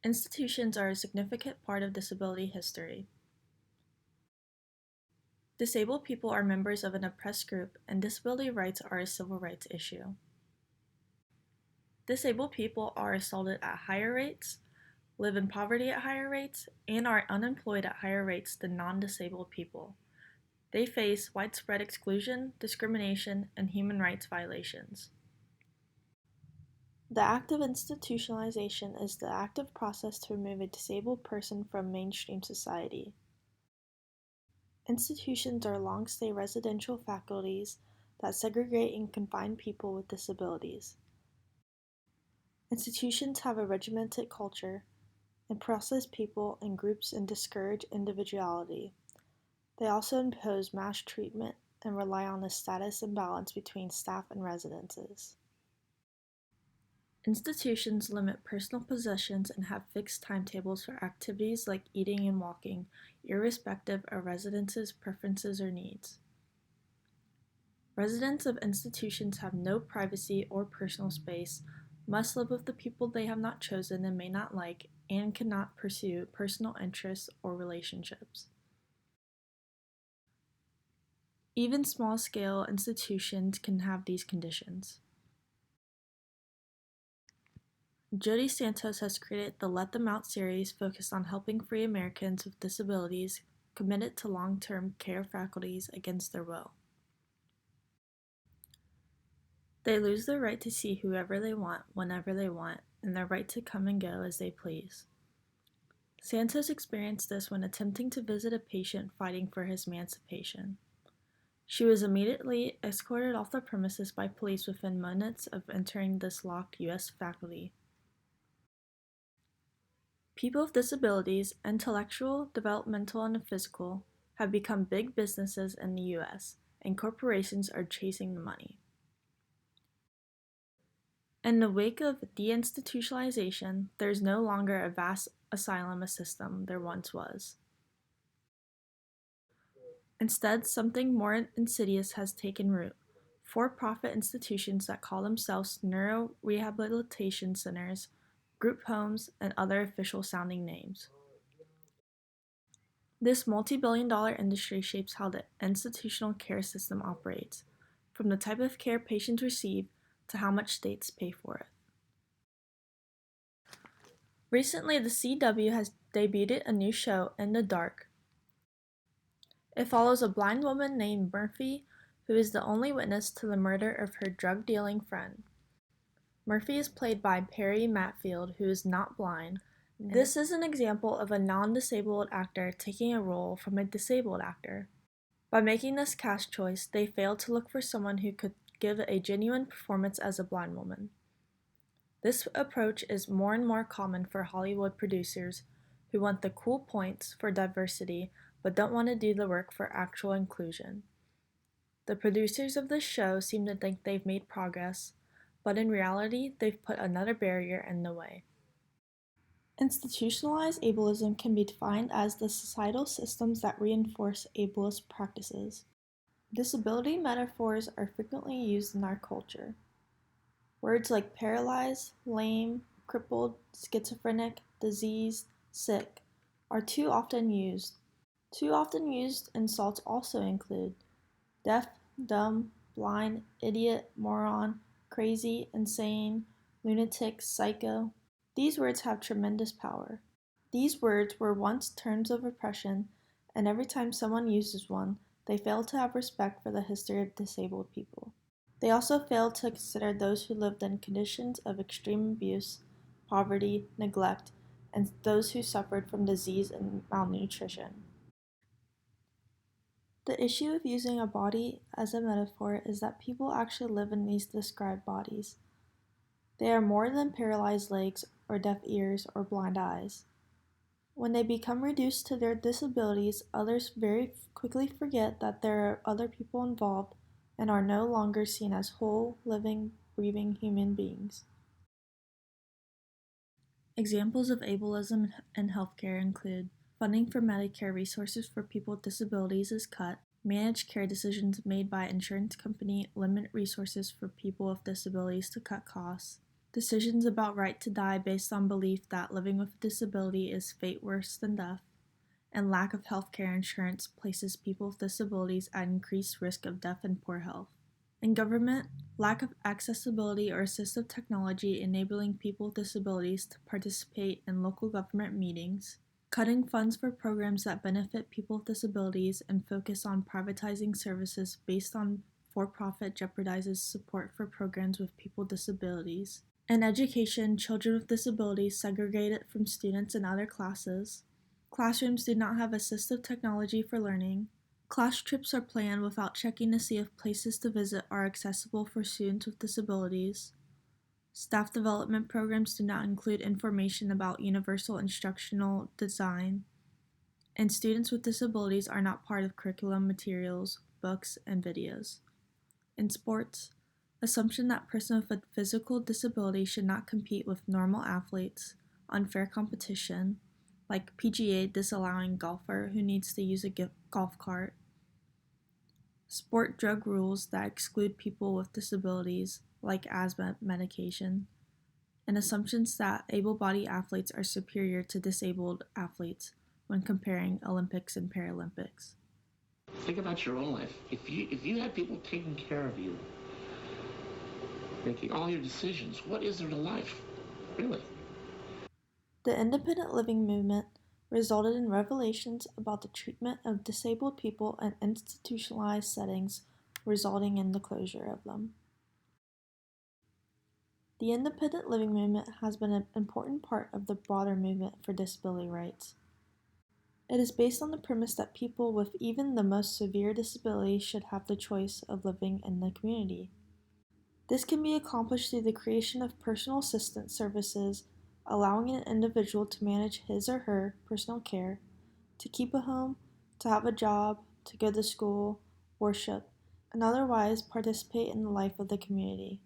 Institutions are a significant part of disability history. Disabled people are members of an oppressed group, and disability rights are a civil rights issue. Disabled people are assaulted at higher rates, live in poverty at higher rates, and are unemployed at higher rates than non-disabled people. They face widespread exclusion, discrimination, and human rights violations. The act of institutionalization is the active process to remove a disabled person from mainstream society. Institutions are long-stay residential faculties that segregate and confine people with disabilities. Institutions have a regimented culture and process people in groups and discourage individuality. They also impose mass treatment and rely on the status imbalance between staff and residences. Institutions limit personal possessions and have fixed timetables for activities like eating and walking, irrespective of residents' preferences or needs. Residents of institutions have no privacy or personal space, must live with the people they have not chosen and may not like, and cannot pursue personal interests or relationships. Even small-scale institutions can have these conditions. Jody Santos has created the Let Them Out series focused on helping free Americans with disabilities committed to long-term care faculties against their will. They lose their right to see whoever they want, whenever they want, and their right to come and go as they please. Santos experienced this when attempting to visit a patient fighting for his emancipation. She was immediately escorted off the premises by police within minutes of entering this locked U.S. faculty. People with disabilities, intellectual, developmental, and physical, have become big businesses in the U.S., and corporations are chasing the money. In the wake of deinstitutionalization, there is no longer a vast asylum system there once was. Instead, something more insidious has taken root. For-profit institutions that call themselves neuro-rehabilitation centers, group homes, and other official-sounding names. This multi-billion-dollar industry shapes how the institutional care system operates, from the type of care patients receive to how much states pay for it. Recently, the CW has debuted a new show, In the Dark. It follows a blind woman named Murphy, who is the only witness to the murder of her drug-dealing friend. Murphy is played by Perry Matfield, who is not blind. This is an example of a non-disabled actor taking a role from a disabled actor. By making this cast choice, they failed to look for someone who could give a genuine performance as a blind woman. This approach is more and more common for Hollywood producers who want the cool points for diversity but don't want to do the work for actual inclusion. The producers of this show seem to think they've made progress, but in reality, they've put another barrier in the way. Institutionalized ableism can be defined as the societal systems that reinforce ableist practices. Disability metaphors are frequently used in our culture. Words like paralyzed, lame, crippled, schizophrenic, diseased, sick are too often used. Too often used insults also include deaf, dumb, blind, idiot, moron, crazy, insane, lunatic, psycho. These words have tremendous power. These words were once terms of oppression, and every time someone uses one, they fail to have respect for the history of disabled people. They also failed to consider those who lived in conditions of extreme abuse, poverty, neglect, and those who suffered from disease and malnutrition. The issue of using a body as a metaphor is that people actually live in these described bodies. They are more than paralyzed legs or deaf ears or blind eyes. When they become reduced to their disabilities, others very quickly forget that there are other people involved and are no longer seen as whole, living, breathing human beings. Examples of ableism in healthcare include funding for Medicare resources for people with disabilities is cut, managed care decisions made by insurance company limit resources for people with disabilities to cut costs, decisions about right to die based on belief that living with a disability is fate worse than death, and lack of healthcare insurance places people with disabilities at increased risk of death and poor health. In government, lack of accessibility or assistive technology enabling people with disabilities to participate in local government meetings, cutting funds for programs that benefit people with disabilities and focus on privatizing services based on for-profit jeopardizes support for programs with people with disabilities. In education, children with disabilities segregated from students in other classes. Classrooms do not have assistive technology for learning. Class trips are planned without checking to see if places to visit are accessible for students with disabilities. Staff development programs do not include information about universal instructional design, and students with disabilities are not part of curriculum materials, books, and videos. In sports, assumption that persons with a physical disability should not compete with normal athletes, unfair competition, like PGA disallowing golfer who needs to use a golf cart, sport drug rules that exclude people with disabilities, like asthma medication, and assumptions that able-bodied athletes are superior to disabled athletes when comparing Olympics and Paralympics. Think about your own life. If you had people taking care of you, making all your decisions, what is there to life, really? The independent living movement resulted in revelations about the treatment of disabled people in institutionalized settings, resulting in the closure of them. The independent living movement has been an important part of the broader movement for disability rights. It is based on the premise that people with even the most severe disabilities should have the choice of living in the community. This can be accomplished through the creation of personal assistance services, allowing an individual to manage his or her personal care, to keep a home, to have a job, to go to school, worship, and otherwise participate in the life of the community.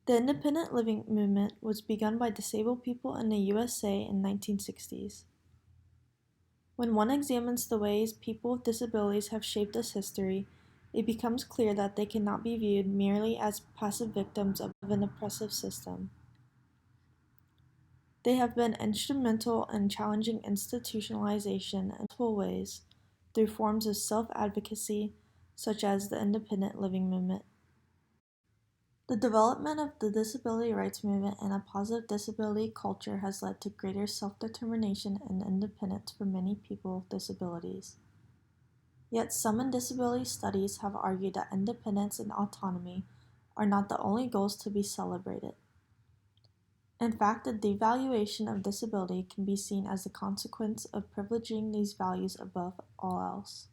The independent living movement was begun by disabled people in the USA in the 1960s. When one examines the ways people with disabilities have shaped this history, it becomes clear that they cannot be viewed merely as passive victims of an oppressive system. They have been instrumental in challenging institutionalization in multiple ways through forms of self-advocacy, such as the independent living movement. The development of the disability rights movement and a positive disability culture has led to greater self-determination and independence for many people with disabilities. Yet some in disability studies have argued that independence and autonomy are not the only goals to be celebrated. In fact, the devaluation of disability can be seen as a consequence of privileging these values above all else.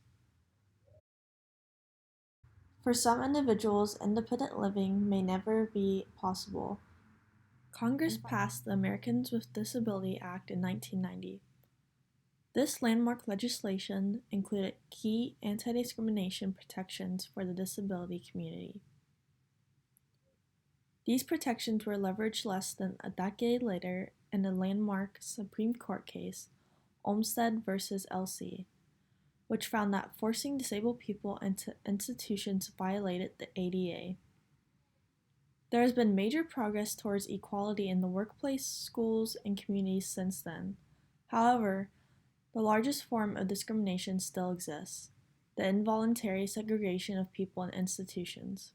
For some individuals, independent living may never be possible. Congress passed the Americans with Disability Act in 1990. This landmark legislation included key anti-discrimination protections for the disability community. These protections were leveraged less than a decade later in the landmark Supreme Court case, Olmstead v. LC, which found that forcing disabled people into institutions violated the ADA. There has been major progress towards equality in the workplace, schools, and communities since then. However, the largest form of discrimination still exists: the involuntary segregation of people in institutions.